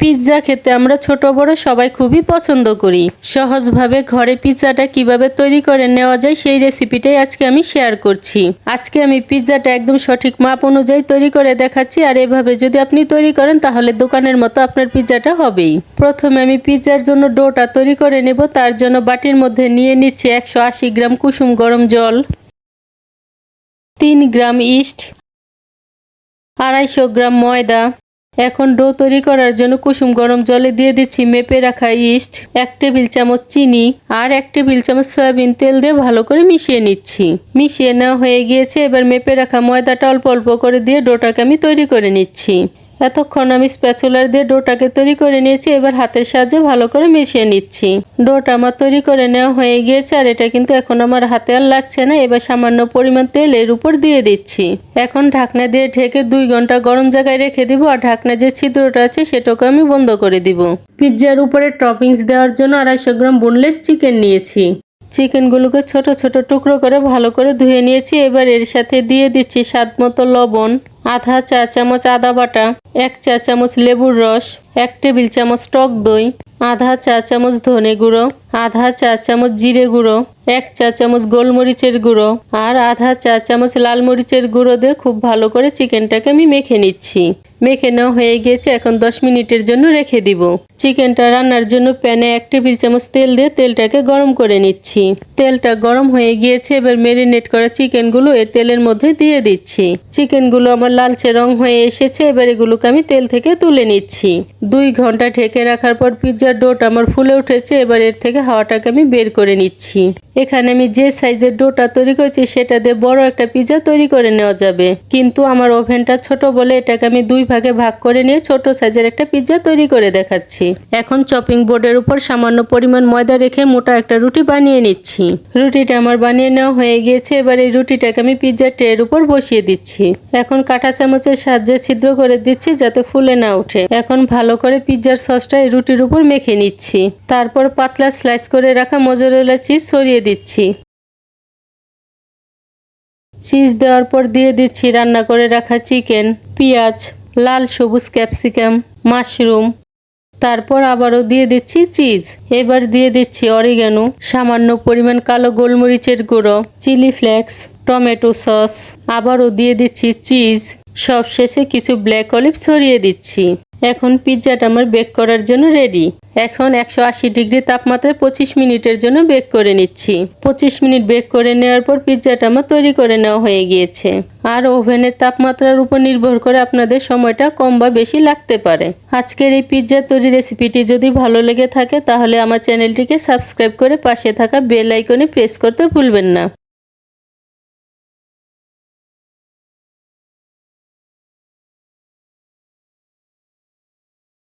Pizza খেতে আমরা ছোট বড় সবাই খুবই পছন্দ করি। সহজভাবে ঘরে পিৎজাটা কিভাবে তৈরি করে নেওয়া যায় সেই রেসিপিটাই আজকে আমি শেয়ার করছি। আজকে আমি পিৎজাটা একদম সঠিক মাপ অনুযায়ী তৈরি করে দেখাচ্ছি, আর এভাবে যদি আপনি তৈরি করেন তাহলে দোকানের মতো আপনার পিৎজাটা হবেই। প্রথমে আমি পিৎজার জন্য ডোটা তৈরি করে নেব। তার জন্য বাটির মধ্যে নিয়ে নিচ্ছি 180 গ্রাম কুসুম গরম জল, 3 গ্রাম ইস্ট, 250 গ্রাম ময়দা। এখন ডো তৈরি করার জন্য কুসুম গরম জলে দিয়ে দিচ্ছি মেপে রাখা ইস্ট, 1 টেবিল চামচ চিনি আর 1 টেবিল চামচ সয়াবিন তেল দিয়ে ভালো করে মিশিয়ে নিচ্ছি। মিশিয়ে নেওয়া হয়ে গিয়েছে। এবার মেপে রাখা ময়দাটা অল্প অল্প করে দিয়ে ডোটাকে আমি তৈরি করে নিচ্ছি। এতক্ষণ আমি স্প্যাচুলার দিয়ে ডোটাকে তৈরি করে নিয়েছি। এবার হাতের সাহায্যে ভালো করে মিশিয়ে নিচ্ছি। ডোটা আমার তৈরি করে নেওয়া হয়ে গিয়েছে, আর এটা কিন্তু এখন আমার হাতে আর লাগছে না। এবার সামান্য পরিমাণ তেল এর উপর দিয়ে দিচ্ছি। এখন ঢাকনা দিয়ে ঢেকে 2 ঘন্টা গরম জায়গায় রেখে দিব, আর ঢাকনা যে ছিদ্রটা আছে সেটাকে আমি বন্ধ করে দিব। পিৎজার উপরে টপিংস দেওয়ার জন্য 250 গ্রাম বোনলেস চিকেন নিয়েছি। চিকেনগুলোকে ছোট ছোট টুকরো করে ভালো করে ধুয়ে নিয়েছি। এবার এর সাথে দিয়ে দিচ্ছি স্বাদ মতো লবণ, আধা চা চামচ আদা বাটা, 1 চা চামচ লেবুর রস, 1 টেবিল চামচ টক দই, আধা চা চামচ ধনে গুঁড়ো, আধা চা চামচ জিরে গুঁড়ো, 1 চা চামচ গোলমরিচের গুঁড়ো আর আধা চা চামচ লাল মরিচের গুঁড়ো দিয়ে খুব ভালো করে চিকেনটাকে আমি মেখে নিচ্ছি। মেখে নেওয়া হয়ে গিয়েছে। এখন 10 মিনিটের জন্য রেখে দিব। চিকেনটা রান্নার জন্য প্যানে 1 টেবিল চামচ তেল দিয়ে তেলটাকে গরম করে নিচ্ছি। তেলটা গরম হয়ে গিয়েছে। এবার ম্যারিনেট করা চিকেনগুলো এই তেলের মধ্যে দিয়ে দিচ্ছি। চিকেনগুলো আমার লালচে রং হয়ে এসেছে। এবার এগুলোকে আমি তেল থেকে তুলে নিচ্ছি। 2 ঘন্টা ঢেকে রাখার পর পিৎজার ডোটা আমার ফুলে উঠেছে। এবার এর থেকে হাওয়াটাকে আমি বের করে নিচ্ছি। এখানে আমি যে সাইজের ডোটা তৈরি করেছি সেটা দিয়ে বড় একটা পিৎজা তৈরি করে নেওয়া যাবে, কিন্তু আমার ওভেনটা ছোট বলে এটাকে আমি 2 ভাগে ভাগ করে নিয়ে ছোট সাইজের একটা পিৎজা তৈরি করে দেখাচ্ছি। এখন চপিং বোর্ডের উপর সামান্য পরিমাণ ময়দা রেখে মোটা একটা রুটি বানিয়ে নিচ্ছি। রুটিটা আমার বানিয়ে নেওয়া হয়ে গিয়েছে। এবার এই রুটিটাকে আমি পিৎজার ট্রের উপর বসিয়ে দিচ্ছি। এখন কাঁটা চামচের সাহায্যে ছিদ্র করে দিচ্ছি যাতে ফুলে না ওঠে। এখন ভালো করে পিৎজার সসটা এই রুটির উপর মেখে নিচ্ছি। তারপর পাতলা স্লাইস করে রাখা মোজারেলা চিজ ছড়িয়ে দিচ্ছি। চিজ দেওয়ার পর দিয়ে দিচ্ছি রান্না করে রাখা চিকেন, পেঁয়াজ, লাল সবুজ ক্যাপসিকাম, মাশরুম। তারপর আবারও দিয়ে দিচ্ছি চিজ। এবার দিয়ে দিচ্ছি অরিগানো, সামান্য পরিমাণ কালো গোলমরিচের গুঁড়ো, চিলি ফ্লেক্স, টমেটো সস। আবারও দিয়ে দিচ্ছি চিজ। সবশেষে কিছু ব্ল্যাক অলিভ ছড়িয়ে দিচ্ছি। এখন পিৎজাটা আমার বেক করার জন্য রেডি। এখন 180 ডিগ্রি তাপমাত্রায় 25 মিনিটের জন্য বেক করে নিচ্ছি। 25 মিনিট বেক করে নেওয়ার পর পিৎজাটা আমার তৈরি করে নেওয়া হয়ে গিয়েছে। আর ওভেনের তাপমাত্রার উপর নির্ভর করে আপনাদের সময়টা কম বা বেশি লাগতে পারে। আজকের এই পিৎজা তৈরি রেসিপিটি যদি ভালো লেগে থাকে তাহলে আমার চ্যানেলটিকে সাবস্ক্রাইব করে পাশে থাকা বেল আইকনে প্রেস করতে ভুলবেন না।